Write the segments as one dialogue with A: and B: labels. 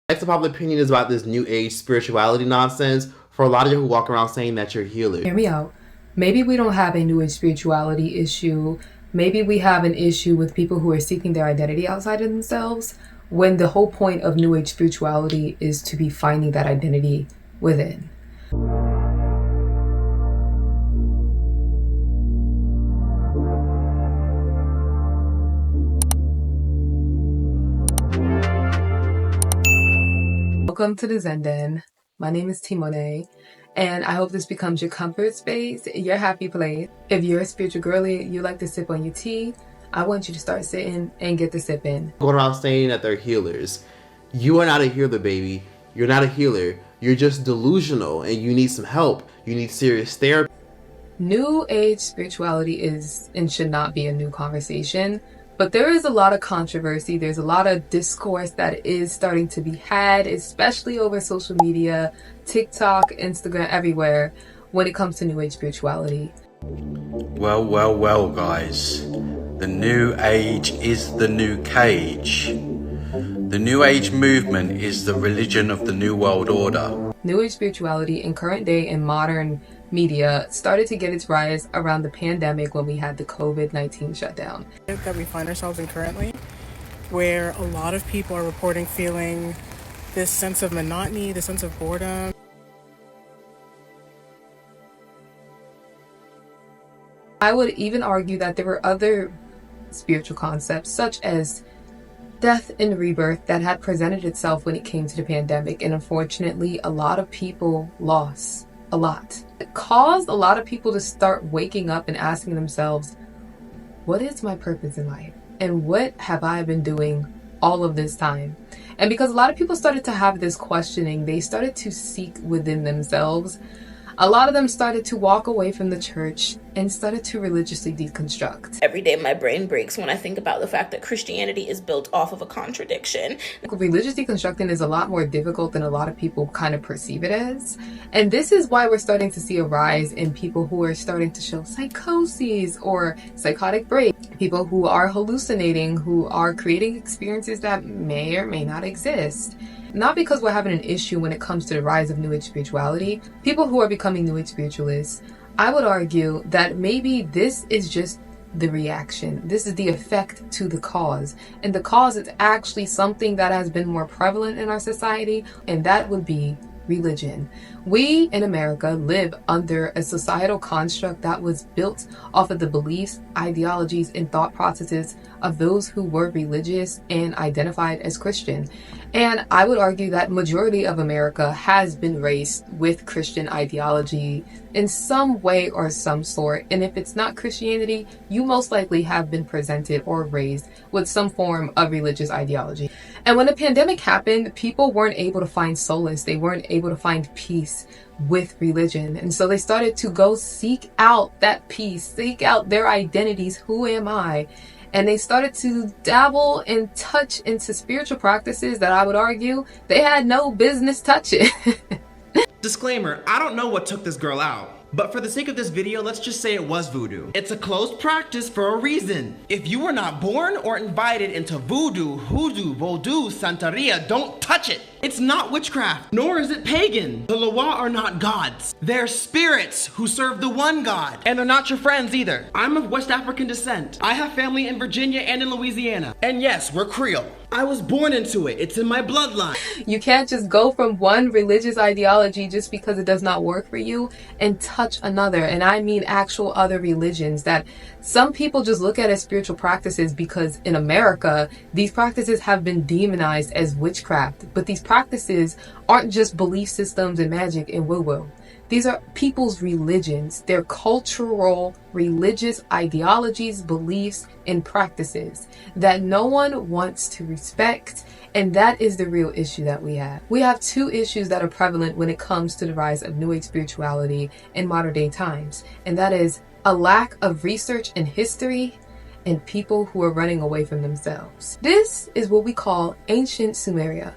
A: Next popular opinion is about this new age spirituality nonsense for a lot of you who walk around saying that you're healers.
B: Hear me out. Maybe we don't have a new age spirituality issue. Maybe we have an issue with people who are seeking their identity outside of themselves, when the whole point of new age spirituality is to be finding that identity within. Welcome to the Zen Den. My name is Timone, and I hope this becomes your comfort space, your happy place. If you're a spiritual girly, you like to sip on your tea, I want you to start sitting and get the sip in.
A: Going around saying that they're healers. You are not a healer, baby. You're not a healer. You're just delusional and you need some help. You need serious therapy.
B: New age spirituality is and should not be a new conversation. But there is a lot of controversy. There's a lot of discourse that is starting to be had, especially over social media, TikTok, Instagram, everywhere, when it comes to new age spirituality.
C: Well, guys. The new age is the new cage. The new age movement is the religion of the new world order.
B: New age spirituality in current day and modern media started to get its rise around the pandemic when we had the COVID-19 shutdown.
D: That we find ourselves in currently, where a lot of people are reporting feeling this sense of monotony, this sense of boredom.
B: I would even argue that there were other spiritual concepts such as death and rebirth that had presented itself when it came to the pandemic, and unfortunately a lot of people lost a lot. It caused a lot of people to start waking up and asking themselves, what is my purpose in life? And what have I been doing all of this time? And because a lot of people started to have this questioning, they started to seek within themselves. A lot of them started to walk away from the church and started to religiously deconstruct.
E: Every day my brain breaks when I think about the fact that Christianity is built off of a contradiction.
B: Religious deconstructing is a lot more difficult than a lot of people kind of perceive it as. And this is why we're starting to see a rise in people who are starting to show psychoses or psychotic breaks. People who are hallucinating, who are creating experiences that may or may not exist. Not because we're having an issue when it comes to the rise of New Age spirituality. People who are becoming New Age spiritualists, I would argue that maybe this is just the reaction. This is the effect to the cause. And the cause is actually something that has been more prevalent in our society, and that would be religion. We in America live under a societal construct that was built off of the beliefs, ideologies, and thought processes of those who were religious and identified as Christian. And I would argue that majority of America has been raised with Christian ideology in some way or some sort. And if it's not Christianity, you most likely have been presented or raised with some form of religious ideology. And when the pandemic happened, people weren't able to find solace. They weren't able to find peace with religion. And so they started to go seek out that peace, seek out their identities. Who am I? And they started to dabble and touch into spiritual practices that I would argue they had no business touching.
F: Disclaimer, I don't know what took this girl out. But for the sake of this video, let's just say it was voodoo. It's a closed practice for a reason. If you were not born or invited into voodoo, hoodoo, vodou, santeria, don't touch it. It's not witchcraft, nor is it pagan. The Loa are not gods. They're spirits who serve the one God. And they're not your friends either. I'm of West African descent. I have family in Virginia and in Louisiana. And yes, we're Creole. I was born into it. It's in my bloodline.
B: You can't just go from one religious ideology just because it does not work for you and touch another. And I mean actual other religions that some people just look at as spiritual practices because in America, these practices have been demonized as witchcraft. But these practices aren't just belief systems and magic and woo-woo. These are people's religions. They're cultural, religious ideologies, beliefs, and practices that no one wants to respect. And that is the real issue that we have. We have two issues that are prevalent when it comes to the rise of New Age spirituality in modern day times. And that is a lack of research and history and people who are running away from themselves. This is what we call ancient Sumeria.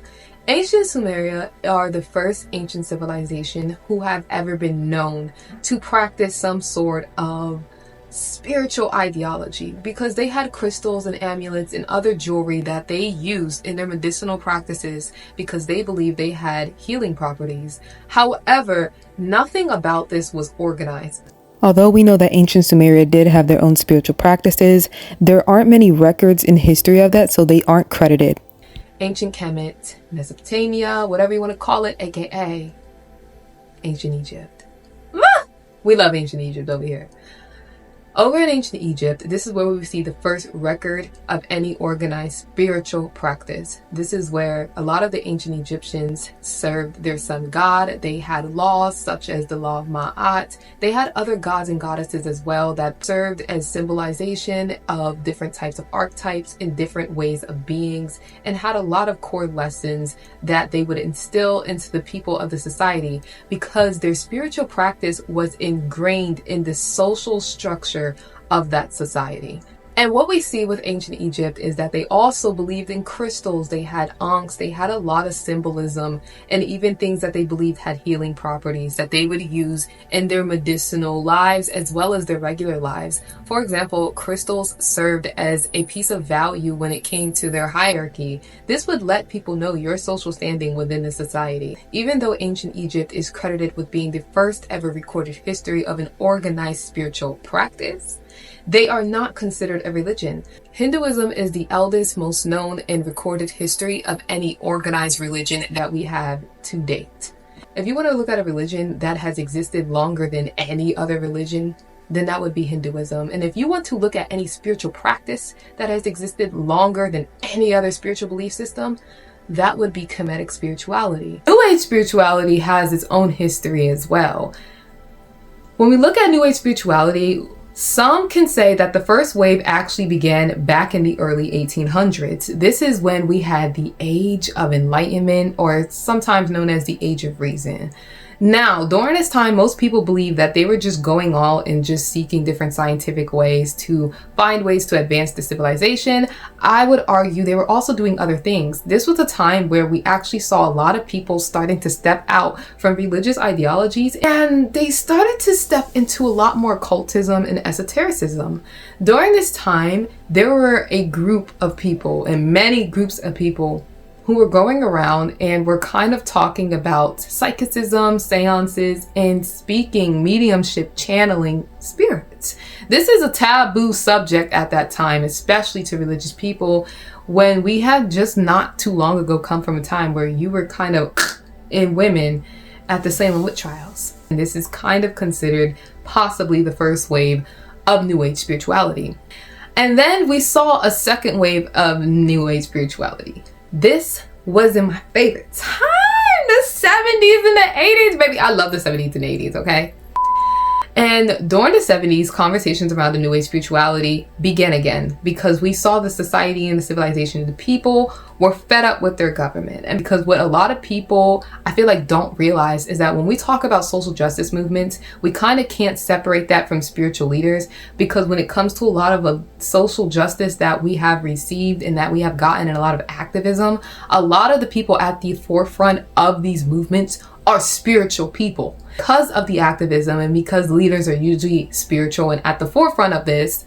B: Ancient Sumeria are the first ancient civilization who have ever been known to practice some sort of spiritual ideology, because they had crystals and amulets and other jewelry that they used in their medicinal practices because they believed they had healing properties. However, nothing about this was organized.
G: Although we know that ancient Sumeria did have their own spiritual practices, there aren't many records in history of that, so they aren't credited.
B: Ancient Kemet, Mesopotamia, whatever you want to call it, aka ancient Egypt. We love ancient Egypt over here. Over in ancient Egypt, this is where we see the first record of any organized spiritual practice. This is where a lot of the ancient Egyptians served their sun god. They had laws such as the law of Ma'at. They had other gods and goddesses as well that served as symbolization of different types of archetypes and different ways of beings, and had a lot of core lessons that they would instill into the people of the society because their spiritual practice was ingrained in the social structure of that society. And what we see with ancient Egypt is that they also believed in crystals. They had ankhs, they had a lot of symbolism, and even things that they believed had healing properties that they would use in their medicinal lives as well as their regular lives. For example, crystals served as a piece of value when it came to their hierarchy. This would let people know your social standing within the society. Even though ancient Egypt is credited with being the first ever recorded history of an organized spiritual practice, they are not considered a religion. Hinduism is the eldest, most known and recorded history of any organized religion that we have to date. If you want to look at a religion that has existed longer than any other religion, then that would be Hinduism. And if you want to look at any spiritual practice that has existed longer than any other spiritual belief system, that would be Kemetic spirituality. New Age spirituality has its own history as well. When we look at New Age spirituality, some can say that the first wave actually began back in the early 1800s. This is when we had the Age of Enlightenment, or sometimes known as the Age of Reason. Now, during this time, most people believe that they were just going all and just seeking different scientific ways to find ways to advance the civilization. I would argue they were also doing other things. This was a time where we actually saw a lot of people starting to step out from religious ideologies, and they started to step into a lot more occultism and esotericism. During this time, there were a group of people, and many groups of people, who were going around and were kind of talking about psychicism, seances, and speaking, mediumship, channeling spirits. This is a taboo subject at that time, especially to religious people, when we had just not too long ago come from a time where you were kind of in women at the Salem witch trials. And this is kind of considered possibly the first wave of New Age spirituality. And then we saw a second wave of New Age spirituality. This was in my favorite time, the 70s and the 80s, baby. I love the 70s and 80s, okay? And during the 70s, conversations around the New Age spirituality began again because we saw the society and the civilization of the people were fed up with their government. And because what a lot of people, I feel like, don't realize is that when we talk about social justice movements, we kind of can't separate that from spiritual leaders, because when it comes to a lot of social justice that we have received and that we have gotten in a lot of activism, a lot of the people at the forefront of these movements are spiritual people. Because of the activism and because leaders are usually spiritual and at the forefront of this,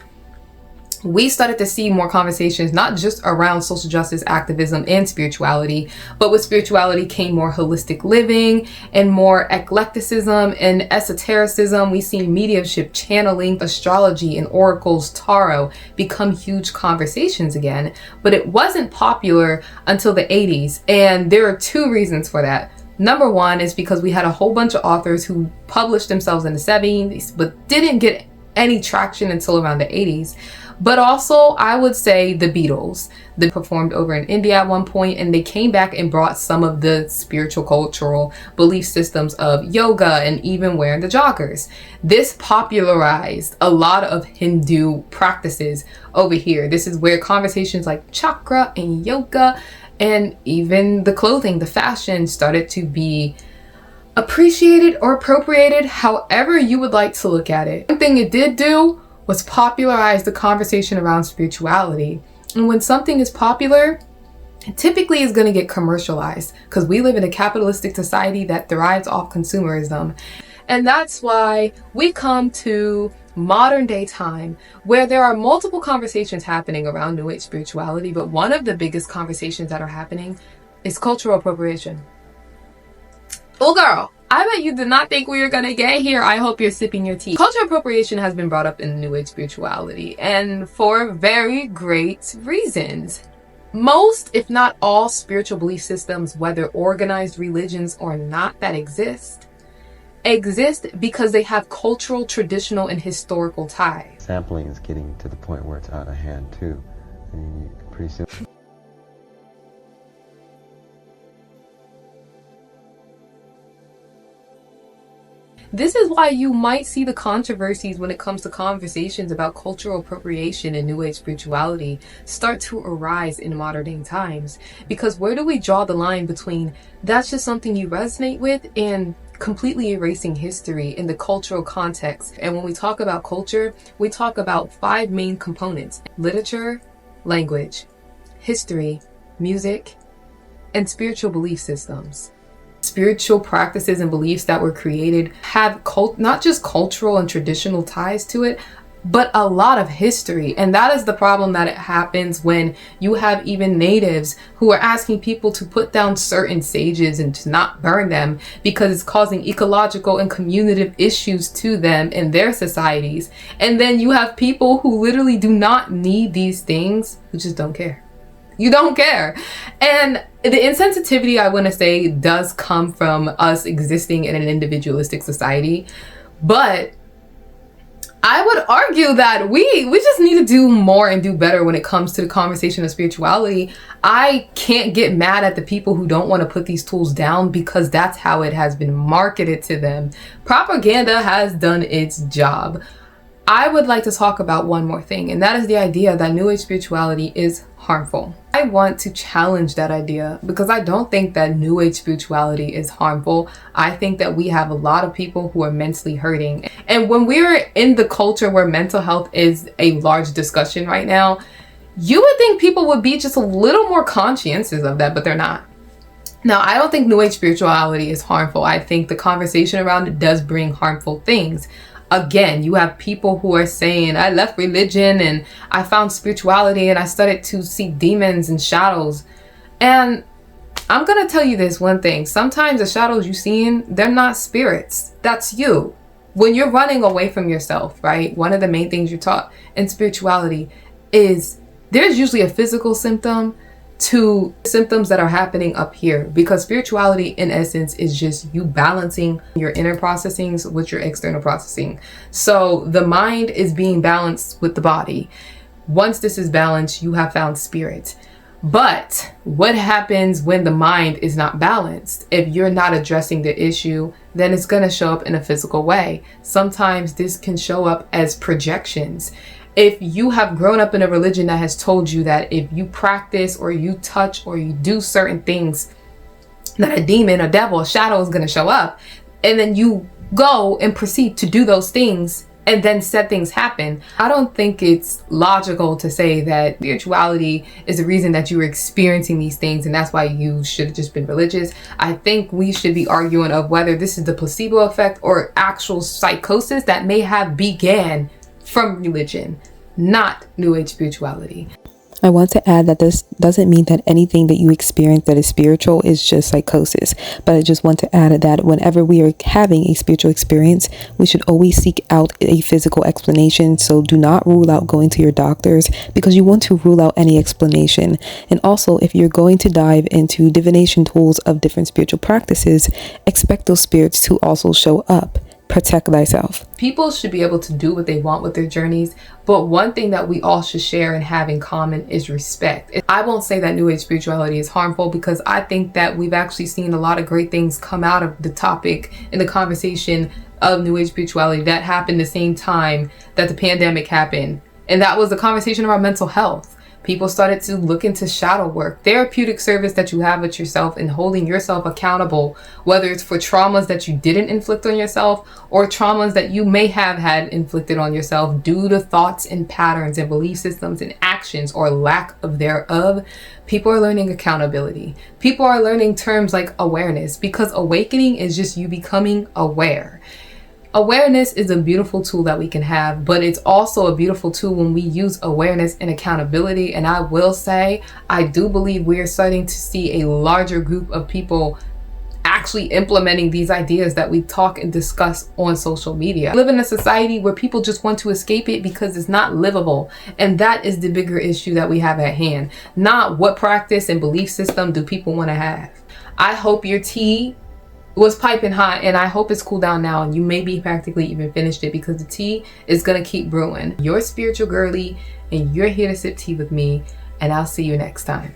B: we started to see more conversations, not just around social justice activism and spirituality, but with spirituality came more holistic living and more eclecticism and esotericism. We see mediumship, channeling, astrology, and oracles, tarot become huge conversations again, but it wasn't popular until the 80s. And there are two reasons for that. Number one is because we had a whole bunch of authors who published themselves in the 70s, but didn't get any traction until around the 80s. But also, I would say the Beatles. They performed over in India at one point, and they came back and brought some of the spiritual, cultural belief systems of yoga and even wearing the joggers. This popularized a lot of Hindu practices over here. This is where conversations like chakra and yoga and even the clothing, the fashion, started to be appreciated or appropriated, however you would like to look at it. One thing it did do was popularize the conversation around spirituality. And when something is popular, it typically is going to get commercialized, because we live in a capitalistic society that thrives off consumerism. And that's why we come to modern day time where there are multiple conversations happening around New Age spirituality, but one of the biggest conversations that are happening is cultural appropriation. Oh girl, I bet you did not think we were gonna get here. I hope you're sipping your tea. Cultural appropriation has been brought up in New Age spirituality, and for very great reasons. Most, if not all, spiritual belief systems, whether organized religions or not, that exist because they have cultural, traditional, and historical ties.
H: Sampling is getting to the point where it's out of hand too. I mean, pretty soon.
B: This is why you might see the controversies when it comes to conversations about cultural appropriation and New Age spirituality start to arise in modern day times. Because where do we draw the line between that's just something you resonate with and completely erasing history in the cultural context? And when we talk about culture, we talk about 5 main components: literature, language, history, music, and spiritual belief systems. Spiritual practices and beliefs that were created have not just cultural and traditional ties to it, but a lot of history. And that is the problem that it happens when you have even natives who are asking people to put down certain sages and to not burn them because it's causing ecological and communicative issues to them in their societies. And then you have people who literally do not need these things who just don't care. You don't care. And the insensitivity, I want to say, does come from us existing in an individualistic society. But I would argue that we just need to do more and do better when it comes to the conversation of spirituality. I can't get mad at the people who don't want to put these tools down because that's how it has been marketed to them. Propaganda has done its job. I would like to talk about one more thing, and that is the idea that New Age spirituality is harmful. I want to challenge that idea because I don't think that New Age spirituality is harmful. I think that we have a lot of people who are mentally hurting. And when we're in the culture where mental health is a large discussion right now, you would think people would be just a little more conscientious of that, but they're not. Now, I don't think New Age spirituality is harmful. I think the conversation around it does bring harmful things. Again, you have people who are saying, I left religion and I found spirituality and I started to see demons and shadows. And I'm going to tell you this one thing. Sometimes the shadows you're seeing, they're not spirits. That's you. When you're running away from yourself, right? One of the main things you're taught in spirituality is there's usually a physical symptom to symptoms that are happening up here, because spirituality in essence is just you balancing your inner processings with your external processing. So the mind is being balanced with the body. Once this is balanced, you have found spirit. But what happens when the mind is not balanced? If you're not addressing the issue, then it's going to show up in a physical way. Sometimes this can show up as projections. If you have grown up in a religion that has told you that if you practice or you touch or you do certain things, that a demon, a devil, a shadow is going to show up, and then you go and proceed to do those things and then said things happen, I don't think it's logical to say that spirituality is the reason that you were experiencing these things and that's why you should have just been religious. I think we should be arguing of whether this is the placebo effect or actual psychosis that may have began from religion, not New Age spirituality.
G: I want to add that this doesn't mean that anything that you experience that is spiritual is just psychosis, but I just want to add that whenever we are having a spiritual experience, we should always seek out a physical explanation. So do not rule out going to your doctors because you want to rule out any explanation. And also, if you're going to dive into divination tools of different spiritual practices, expect those spirits to also show up. Protect thyself.
B: People should be able to do what they want with their journeys, but one thing that we all should share and have in common is respect. I won't say that New Age spirituality is harmful because I think that we've actually seen a lot of great things come out of the topic in the conversation of New Age spirituality that happened the same time that the pandemic happened. And that was the conversation about mental health. People started to look into shadow work, therapeutic service that you have with yourself and holding yourself accountable, whether it's for traumas that you didn't inflict on yourself or traumas that you may have had inflicted on yourself due to thoughts and patterns and belief systems and actions or lack of thereof. People are learning accountability. People are learning terms like awareness, because awakening is just you becoming aware. Awareness is a beautiful tool that we can have, but it's also a beautiful tool when we use awareness and accountability. And I will say, I do believe we are starting to see a larger group of people actually implementing these ideas that we talk and discuss on social media. We live in a society where people just want to escape it because it's not livable. And that is the bigger issue that we have at hand. Not what practice and belief system do people want to have. I hope your tea was piping hot, and I hope it's cooled down now and you maybe practically even finished it, because the tea is going to keep brewing. You're spiritual girly and you're here to sip tea with me, and I'll see you next time.